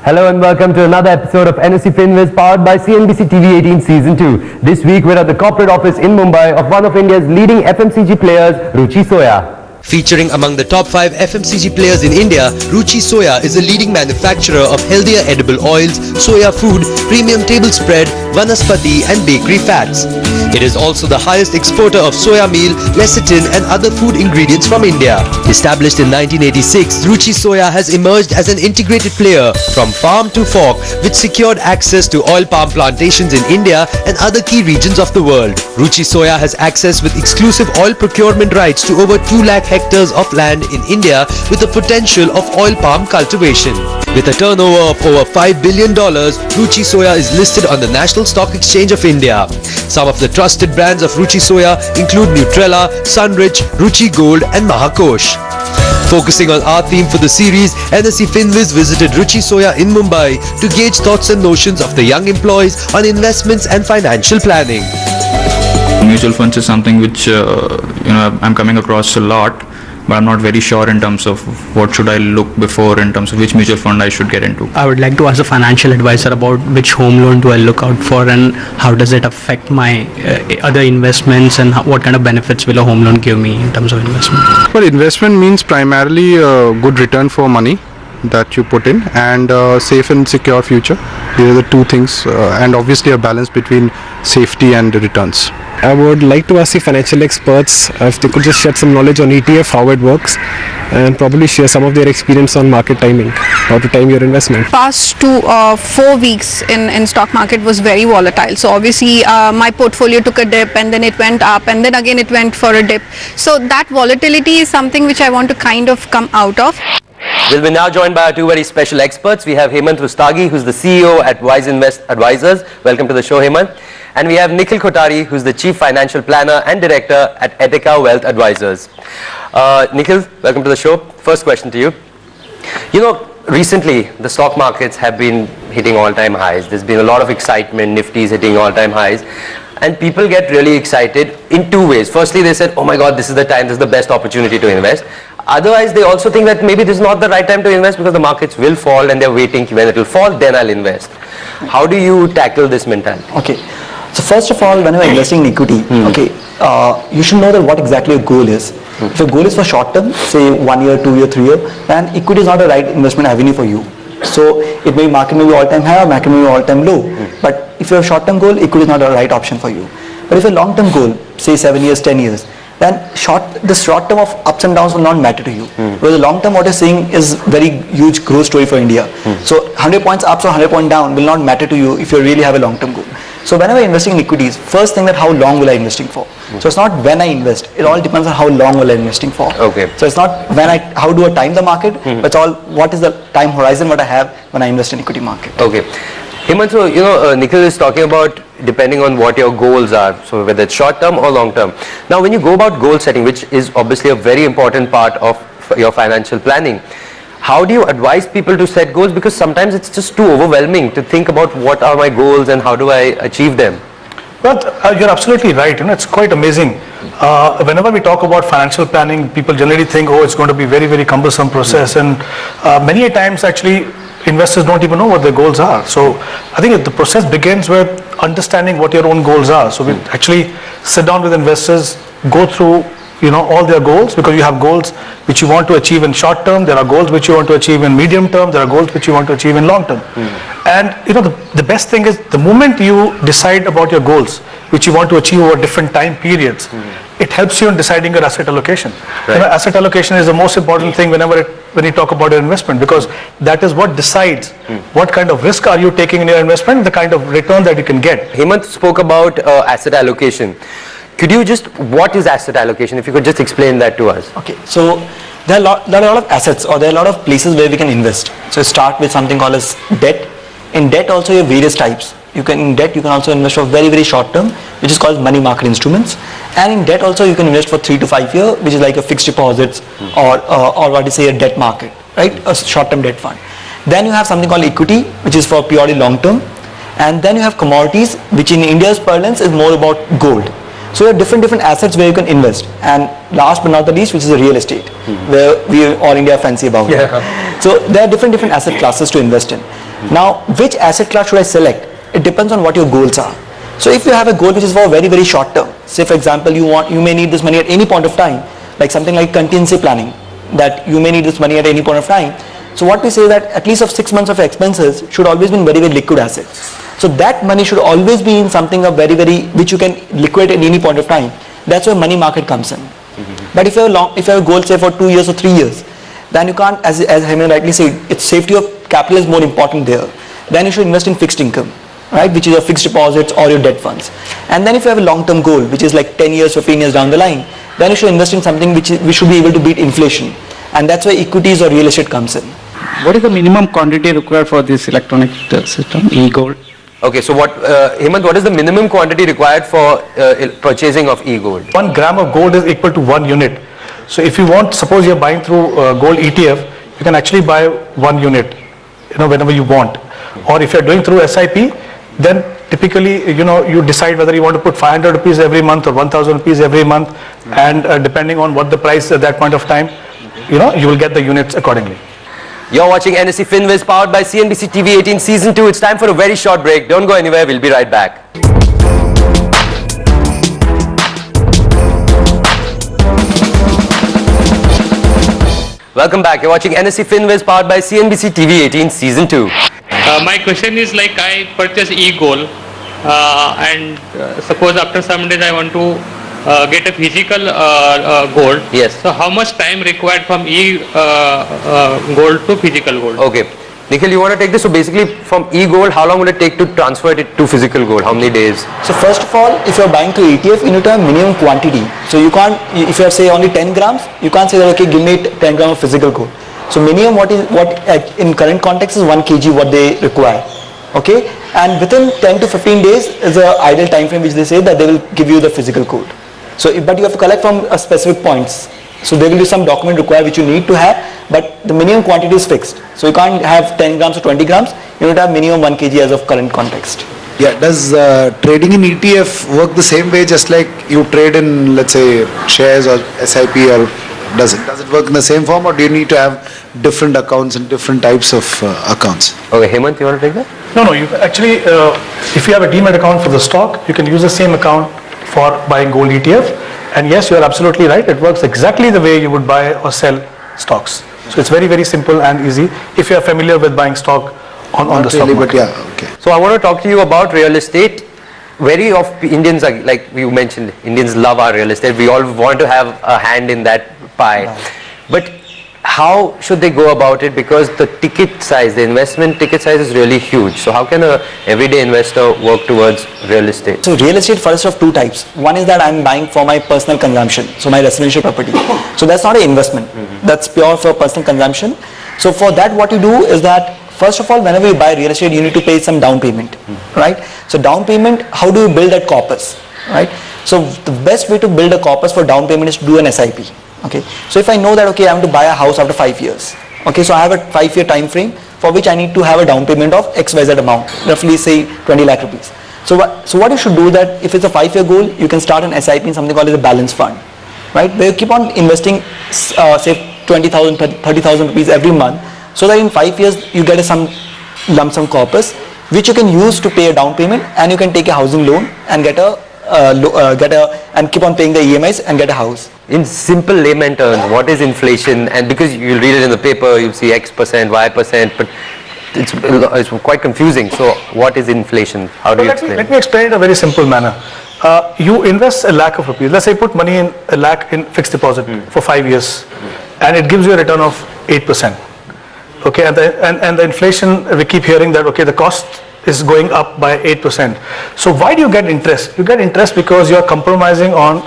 Hello and welcome to another episode of NSE FinWiz powered by CNBC TV 18 Season 2. This week we're at the corporate office in Mumbai of one of India's leading FMCG players, Ruchi Soya. Featuring among the top 5 FMCG players in India, Ruchi Soya is a leading manufacturer of healthier edible oils, soya food, premium table spread, vanaspati and bakery fats. It is also the highest exporter of soya meal, lecithin and other food ingredients from India. Established in 1986, Ruchi Soya has emerged as an integrated player from farm to fork, which secured access to oil palm plantations in India and other key regions of the world. Ruchi Soya has access with exclusive oil procurement rights to over 2 lakh hectares of land in India with the potential of oil palm cultivation. With a turnover of over $5 billion, Ruchi Soya is listed on the National Stock Exchange of India. Some of the trusted brands of Ruchi Soya include Nutrela, Sunrich, Ruchi Gold and Mahakosh. Focusing on our theme for the series, NSE FinWiz visited Ruchi Soya in Mumbai to gauge thoughts and notions of the young employees on investments and financial planning. Mutual funds is something which I'm coming across a lot, but I'm not very sure in terms of what should I look before in terms of which mutual fund I should get into. I would like to ask a financial advisor about which home loan do I look out for and how does it affect my other investments and what kind of benefits will a home loan give me in terms of investment. Well, investment means primarily a good return for money that you put in and a safe and secure future. These are the two things, and obviously a balance between safety and returns. I would like to ask the financial experts if they could just shed some knowledge on ETF, how it works, and probably share some of their experience on market timing, how to time your investment. Past 4 weeks in stock market was very volatile. So obviously my portfolio took a dip and then it went up and then again it went for a dip. So that volatility is something which I want to kind of come out of. We'll be now joined by our two very special experts. We have Hemant Rustagi, who's the CEO at Wise Invest Advisors. Welcome to the show, Hemant. And we have Nikhil Kothari, who's the Chief Financial Planner and Director at Ethica Wealth Advisors. Nikhil, welcome to the show. First question to you. You know, recently the stock markets have been hitting all-time highs. There's been a lot of excitement, Nifty is hitting all-time highs. And people get really excited in two ways. Firstly, they said, oh my God, this is the time, this is the best opportunity to invest. Otherwise, they also think that maybe this is not the right time to invest because the markets will fall and they're waiting when it will fall, then I'll invest. How do you tackle this mentality? Okay. So first of all, whenever investing in equity, you should know that what exactly your goal is. If your goal is for short term, say 1 year, 2 year, 3 year, then equity is not the right investment avenue for you. So it may market may be all time high or market may be all time low. But if you have a short term goal, equity is not the right option for you. But if a long term goal, say 7 years, 10 years, then the short term of ups and downs will not matter to you. Whereas the long term, what you're seeing is very huge growth story for India. So 100 points up or 100 points down will not matter to you if you really have a long term goal. So whenever investing in equities, first thing that how long will I investing for? So it's not when I invest, it all depends on how long will I investing for. Okay. So it's not how do I time the market, but it's all what is the time horizon what I have when I invest in equity market. Okay. Hemant, so you know, Nikhil is talking about depending on what your goals are, so whether it's short term or long term. Now when you go about goal setting, which is obviously a very important part of your financial planning, how do you advise people to set goals? Because sometimes it's just too overwhelming to think about what are my goals and how do I achieve them. Well, you're absolutely right. You know, it's quite amazing. Whenever we talk about financial planning, people generally think, oh, it's going to be very, very cumbersome process. And many a times actually investors don't even know what their goals are. So I think the process begins with understanding what your own goals are. So we actually sit down with investors, go through all their goals, because you have goals which you want to achieve in short term, there are goals which you want to achieve in medium term, there are goals which you want to achieve in long term. And the best thing is the moment you decide about your goals which you want to achieve over different time periods, it helps you in deciding your asset allocation. Right. Asset allocation is the most important thing when you talk about your investment, because that is what decides what kind of risk are you taking in your investment, the kind of return that you can get. Hemant spoke about asset allocation. Could you what is asset allocation? If you could just explain that to us. Okay, so there are a lot of assets, or there are a lot of places where we can invest. So start with something called as debt. In debt also you have various types. In debt you can also invest for very, very short term, which is called money market instruments. And in debt also you can invest for 3 to 5 years, which is like a fixed deposits or what you say a debt market, right? A short term debt fund. Then you have something called equity, which is for purely long term. And then you have commodities, which in India's parlance is more about gold. So you have different assets where you can invest. And last but not the least, which is the real estate, where we all India are fancy about it. So there are different asset classes to invest in. Now, which asset class should I select? It depends on what your goals are. So if you have a goal which is for very, very short term, say for example, you may need this money at any point of time, like something like contingency planning, that you may need this money at any point of time. So what we say that at least of 6 months of expenses should always be in very, very liquid assets. So that money should always be in something of very, very, which you can liquidate at any point of time. That's where money market comes in. But if you have a goal say for 2 years or 3 years, then you can't, as Hemant rightly said, it's safety of capital is more important there. Then you should invest in fixed income, right, which is your fixed deposits or your debt funds. And then if you have a long-term goal, which is like 10 years, 15 years down the line, then you should invest in something which should be able to beat inflation. And that's where equities or real estate comes in. What is the minimum quantity required for this electronic system, e-gold? Okay, so Hemant, what is the minimum quantity required for purchasing of e-gold? 1 gram of gold is equal to 1 unit. So if you want, suppose you're buying through gold ETF, you can actually buy 1 unit, whenever you want. Or if you're doing through SIP, then typically, you decide whether you want to put 500 rupees every month or 1000 rupees every month, and depending on what the price at that point of time, you will get the units accordingly. You're watching NSE FinWiz powered by CNBC TV 18 Season 2. It's time for a very short break. Don't go anywhere. We'll be right back. Welcome back. You're watching NSE FinWiz powered by CNBC TV 18 Season 2. My question is like I purchase e-gold and suppose after some days I want to get a physical gold. Yes. So how much time required from gold to physical gold? Okay. Nikhil, you want to take this? So basically from e-gold, how long will it take to transfer it to physical gold? How many days? So first of all, if you're buying through ETF, you need to have minimum quantity. So you can't, if you have say only 10 grams, you can't say that, okay, give me 10 grams of physical gold. So minimum what in current context is 1 kg what they require. Okay. And within 10 to 15 days is the ideal time frame which they say that they will give you the physical gold. So, but you have to collect from a specific points. So there will be some document required which you need to have, but the minimum quantity is fixed. So you can't have 10 grams or 20 grams, you need to have minimum 1 kg as of current context. Yeah, does trading in ETF work the same way just like you trade in, let's say, shares or SIP, or does it work in the same form, or do you need to have different accounts and different types of accounts? Okay, Hemant, you want to take that? No, you actually, if you have a demat account for the stock, you can use the same account for buying gold ETF. And yes, you are absolutely right. It works exactly the way you would buy or sell stocks. So it's very, very simple and easy if you are familiar with buying stock on the stock market. But yeah, okay. So I want to talk to you about real estate. Very of Indians are, like you mentioned, Indians love our real estate. We all want to have a hand in that pie. But how should they go about it? Because the ticket size, the investment ticket size is really huge. So how can a everyday investor work towards real estate? So real estate first of two types. One is that I'm buying for my personal consumption, so my residential property. So that's not an investment. That's pure for personal consumption. So for that, what you do is that first of all, whenever you buy real estate, you need to pay some down payment, right? So down payment, how do you build that corpus, right? So the best way to build a corpus for down payment is to do an SIP. Okay, so if I know that, okay, I want to buy a house after 5 years, okay, so I have a 5-year time frame for which I need to have a down payment of XYZ amount, roughly say 20 lakh rupees. So what you should do that if it's a 5-year goal, you can start an SIP in something called as a balance fund, right, where you keep on investing say 20,000, 30,000 rupees every month, so that in 5 years you get some lump sum corpus which you can use to pay a down payment, and you can take a housing loan and and keep on paying the EMIs and get a house. In simple layman terms, what is inflation? And because you'll read it in the paper, you'll see X%, Y%, but it's quite confusing. So what is inflation? How do you explain? Let me explain it in a very simple manner. You invest a lakh of rupees. Let's say you put money in a lakh in fixed deposit for 5 years, and it gives you a return of 8%. Okay, and the inflation, we keep hearing that, okay, the cost is going up by 8%. So why do you get interest? You get interest because you are compromising on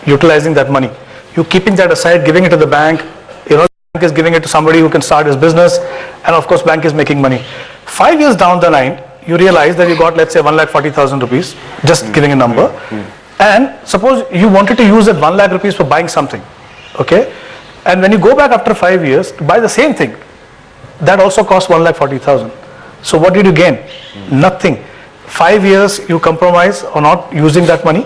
utilizing that money. You're keeping that aside, giving it to the bank. The bank is giving it to somebody who can start his business, and of course bank is making money. 5 years down the line, you realize that you got, let's say, 1,40,000 rupees, just giving a number, and suppose you wanted to use that 1 lakh rupees for buying something, okay, and when you go back after 5 years to buy the same thing, that also costs 1,40,000. So what did you gain? Nothing. 5 years you compromise on not using that money,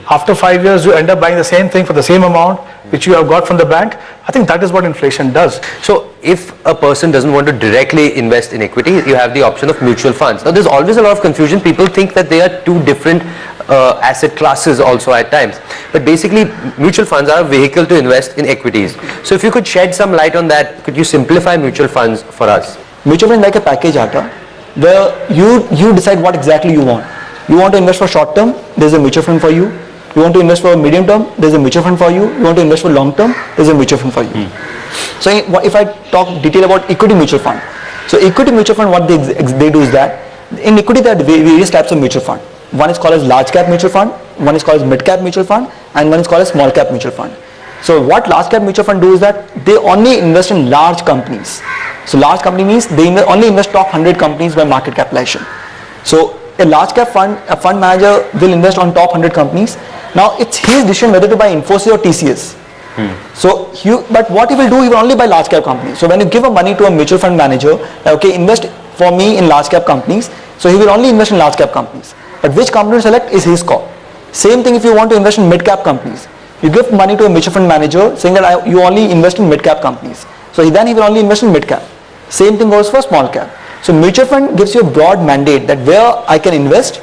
After 5 years, you end up buying the same thing for the same amount which you have got from the bank. I think that is what inflation does. So if a person doesn't want to directly invest in equity, you have the option of mutual funds. Now there's always a lot of confusion. People think that they are two different asset classes also at times. But basically mutual funds are a vehicle to invest in equities. So if you could shed some light on that, could you simplify mutual funds for us? Mutual fund is like a package, Atta, where you decide what exactly you want. You want to invest for short term, there's a mutual fund for you. You want to invest for medium term, there's a mutual fund for you. You want to invest for long term, there's a mutual fund for you. So if I talk detail about equity mutual fund, so equity mutual fund, what they do is that in equity there are various types of mutual fund. One is called as large cap mutual fund, one is called as mid cap mutual fund, and one is called as small cap mutual fund. So what large cap mutual fund do is that they only invest in large companies. So large company means they only invest top 100 companies by market capitalization. So a large cap fund, a fund manager will invest on top 100 companies. Now it's his decision whether to buy Infosys or TCS. But what he will do, he will only buy large cap companies. So when you give a money to a mutual fund manager, okay, invest for me in large cap companies, so he will only invest in large cap companies. But which company to select is his call. Same thing if you want to invest in mid cap companies. You give money to a mutual fund manager saying that you only invest in mid cap companies. So then he will only invest in mid cap. Same thing goes for small cap. So mutual fund gives you a broad mandate that where I can invest,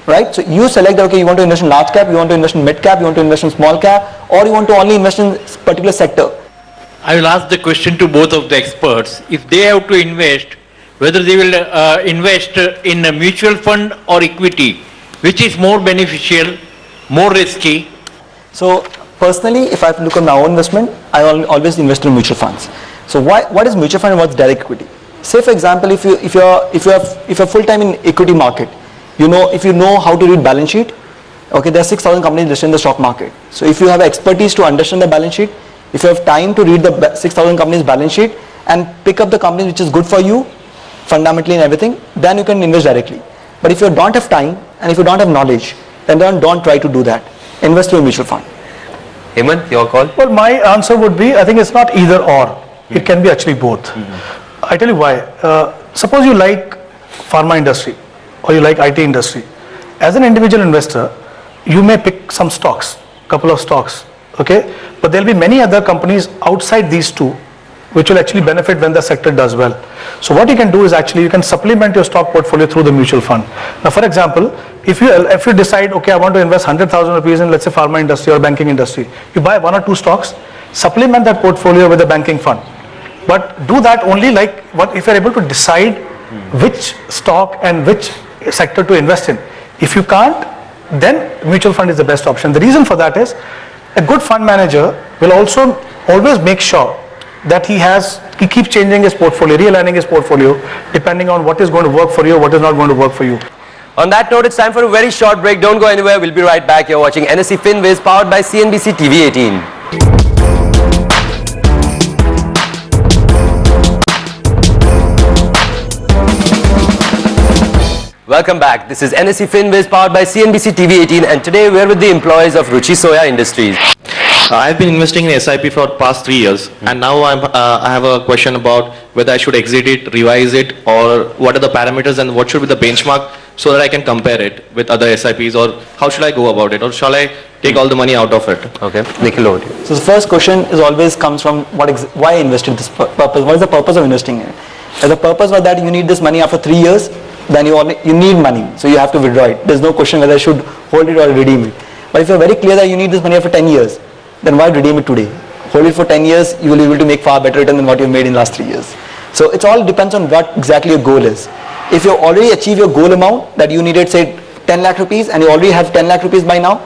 right? So you select that, okay, you want to invest in large cap, you want to invest in mid cap, you want to invest in small cap, or you want to only invest in particular sector. I will ask the question to both of the experts. If they have to invest, whether they will invest in a mutual fund or equity, which is more beneficial, more risky? So personally, if I look at my own investment, I always invest in mutual funds. So what is mutual fund and what's direct equity? Say for example, if you're full time in equity market, if you know how to read balance sheet, okay, there are 6,000 companies listed in the stock market. So if you have expertise to understand the balance sheet, if you have time to read the 6,000 companies balance sheet and pick up the company which is good for you, fundamentally and everything, then you can invest directly. But if you don't have time and if you don't have knowledge, then don't try to do that. Invest through a mutual fund. Hemant, your call? Well, my answer would be, I think it's not either or. It can be actually both. I tell you why. Suppose you like pharma industry or you like IT industry. As an individual investor, you may pick some stocks, couple of stocks, okay? But there will be many other companies outside these two which will actually benefit when the sector does well. So what you can do is actually you can supplement your stock portfolio through the mutual fund. Now for example, if you decide, okay, I want to invest 100,000 rupees in, let's say, pharma industry or banking industry, you buy one or two stocks, supplement that portfolio with a banking fund. But do that only like if you're able to decide which stock and which sector to invest in. If you can't, then mutual fund is the best option. The reason for that is a good fund manager will also always make sure that he keeps changing his portfolio, realigning his portfolio depending on what is going to work for you, what is not going to work for you. On that note, it's time for a very short break. Don't go anywhere. We'll be right back. You're watching NSE FinWiz, powered by CNBC TV 18. Welcome back. This is NSE FinWiz, powered by CNBC TV 18, and today we're with the employees of Ruchi Soya Industries. I've been investing in SIP for past 3 years, and now I have a question about whether I should exit it, revise it, or what are the parameters and what should be the benchmark so that I can compare it with other SIPs, or how should I go about it, or shall I take all the money out of it? Okay, Nikhil, over to you. So the first question is always comes from why I invested this purpose. What is the purpose of investing in it? If the purpose was that you need this money after 3 years, then you need money, so you have to withdraw it. There's no question whether I should hold it or redeem it. But if you're very clear that you need this money after 10 years, then why redeem it today? Hold it for 10 years, you will be able to make far better return than what you've made in the last 3 years. So it all depends on what exactly your goal is. If you already achieve your goal amount that you needed, say 10 lakh rupees, and you already have 10 lakh rupees by now,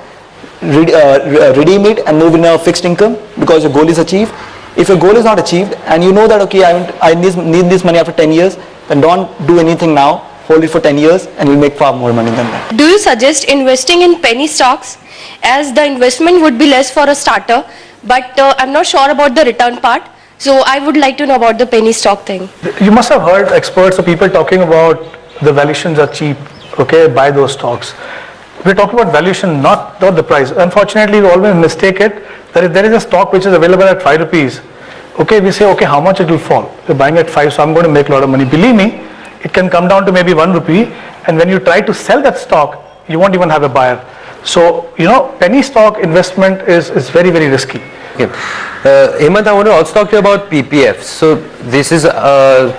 redeem it and move in a fixed income because your goal is achieved. If your goal is not achieved and you know that, okay, I need this money after 10 years, then don't do anything now. Hold it for 10 years and you'll make far more money than that. Do you suggest investing in penny stocks, as the investment would be less for a starter, but I'm not sure about the return part, so I would like to know about the penny stock thing. You must have heard experts or people talking about the valuations are cheap, okay, buy those stocks. We're talking about valuation, not the price. Unfortunately, we always mistake it that if there is a stock which is available at 5 rupees, okay, we say, okay, how much it will fall? We're buying at 5, so I'm going to make a lot of money. Believe me, it can come down to maybe 1 rupee, and when you try to sell that stock, you won't even have a buyer. So, penny stock investment is very, very risky. Okay. Hemant, I want to also talk to you about PPF. So this is a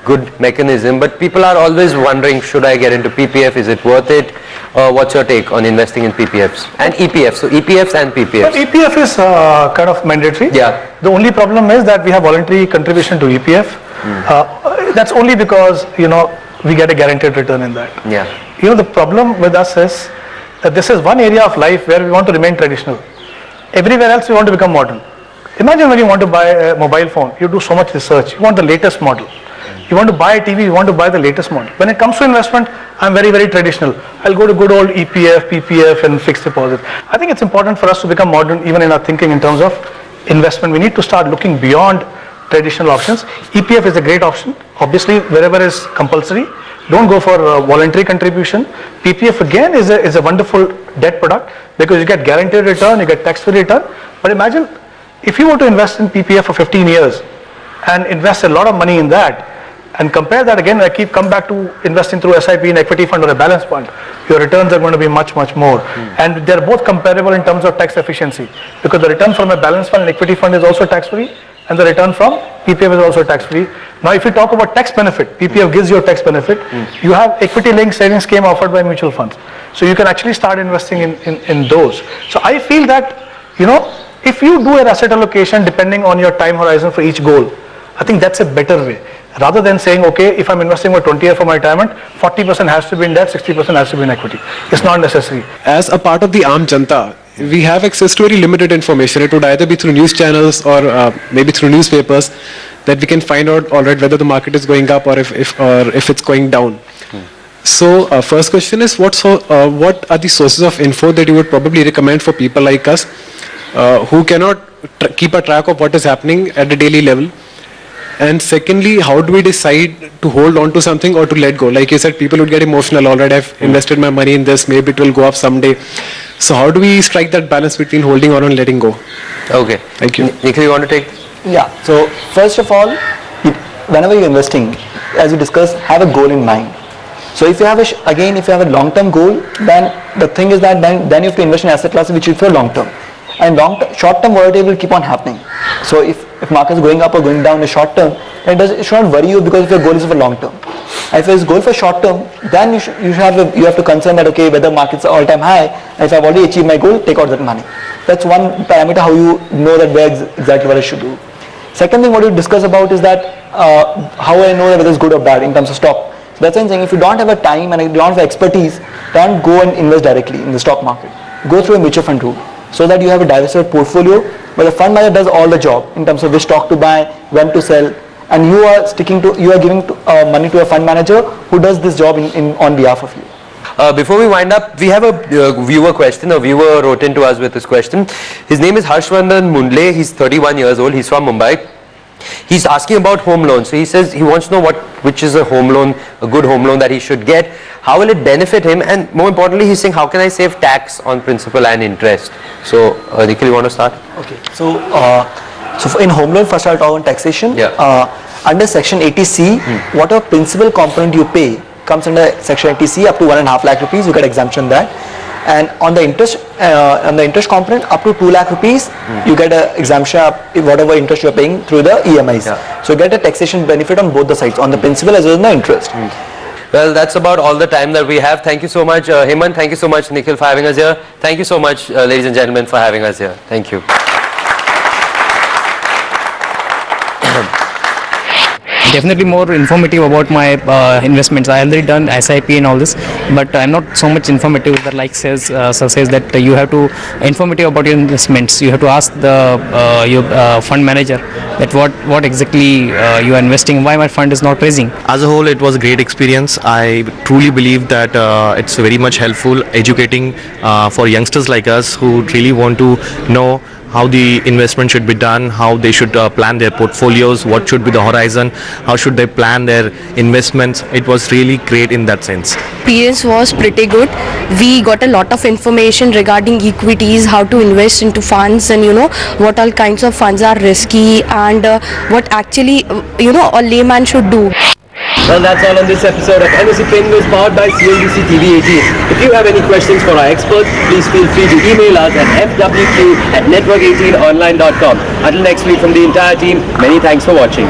good mechanism, but people are always wondering, should I get into PPF? Is it worth it? What's your take on investing in PPFs and EPFs? So EPFs and PPFs. Well, EPF is kind of mandatory. Yeah. The only problem is that we have voluntary contribution to EPF. That's only because, we get a guaranteed return in that. Yeah. The problem with us is that this is one area of life where we want to remain traditional. Everywhere else we want to become modern. Imagine when you want to buy a mobile phone, you do so much research, you want the latest model. You want to buy a TV, you want to buy the latest model. When it comes to investment, I'm very, very traditional. I'll go to good old EPF, PPF and fixed deposit. I think it's important for us to become modern even in our thinking in terms of investment. We need to start looking beyond traditional options. EPF is a great option. Obviously, wherever is compulsory, don't go for voluntary contribution. PPF again is a wonderful debt product because you get guaranteed return, you get tax-free return. But imagine if you were to invest in PPF for 15 years and invest a lot of money in that and compare that again, come back to investing through SIP in equity fund or a balance fund, your returns are going to be much, much more. And they're both comparable in terms of tax efficiency because the return from a balance fund and equity fund is also tax-free and the return from PPF is also tax-free. Now if you talk about tax benefit, PPF gives you a tax benefit. You have equity linked savings scheme offered by mutual funds. So you can actually start investing in those. So I feel that, if you do an asset allocation depending on your time horizon for each goal, I think that's a better way. Rather than saying, okay, if I'm investing for 20 years for my retirement, 40% has to be in debt, 60% has to be in equity. It's not necessary. As a part of the Aam Janta, we have access to very limited information. It would either be through news channels or maybe through newspapers that we can find out alright whether the market is going up or if it's going down. So first question is what are the sources of info that you would probably recommend for people like us who cannot keep a track of what is happening at the daily level? And secondly, how do we decide to hold on to something or to let go? Like you said, people would get emotional. Alright, I've invested my money in this, maybe it will go up someday. So how do we strike that balance between holding on and letting go? Okay. Thank you. Nikhil, you want to take? Yeah. So first of all, whenever you're investing, as we discussed, have a goal in mind. So if you have if you have a long-term goal, then the thing is that then you have to invest in asset classes which is for long-term. And short-term volatility will keep on happening. So if market is going up or going down in the short term, it should not worry you because if your goal is for long term. If it's goal for short term, then you have to concern that okay, whether markets are all-time high, and if I've already achieved my goal, take out that money. That's one parameter how you know that where exactly what I should do. Second thing what you discuss about is that how I know whether it's good or bad in terms of stock. So that's why I'm saying if you don't have a time and you don't have expertise, don't go and invest directly in the stock market. Go through a mutual fund route so that you have a diversified portfolio where the fund manager does all the job in terms of which stock to buy, when to sell, and you are giving money to a fund manager who does this job on behalf of you. Before we wind up, we have a viewer question. A viewer wrote in to us with this question. His name is Harshvardhan Mundle. He's 31 years old. He's from Mumbai. He's asking about home loans. So he says he wants to know which is a home loan, a good home loan that he should get. How will it benefit him? And more importantly, he's saying, how can I save tax on principal and interest? So, Nikhil, you want to start? Okay. So in home loan, first I'll talk on taxation. Yeah. Under Section 80C, whatever principal component you pay comes under Section 80C up to 1.5 lakh rupees. You get exemption there. And on the interest component up to 2 lakh rupees, you get an exemption whatever interest you're paying through the EMIs. Yeah. So you get a taxation benefit on both the sides, on the principal as well as the interest. Well, that's about all the time that we have. Thank you so much, Hemant. Thank you so much, Nikhil, for having us here. Thank you so much, ladies and gentlemen, for having us here. Thank you. Definitely more informative about my investments. I already done SIP and all this, but I'm not so much informative. That like says that you have to informative about your investments. You have to ask the your fund manager that what exactly you are investing, why my fund is not raising. As a whole, it was a great experience. I truly believe that it's very much helpful educating for youngsters like us who really want to know how the investment should be done, how they should plan their portfolios, what should be the horizon, how should they plan their investments. It was really great in that sense. Experience was pretty good. We got a lot of information regarding equities, how to invest into funds, and what all kinds of funds are risky, and what actually a layman should do. Well, that's all on this episode of NBC FinWiz powered by CNBC TV 18. If you have any questions for our experts, please feel free to email us at fwq@network18online.com. Until next week, from the entire team, many thanks for watching.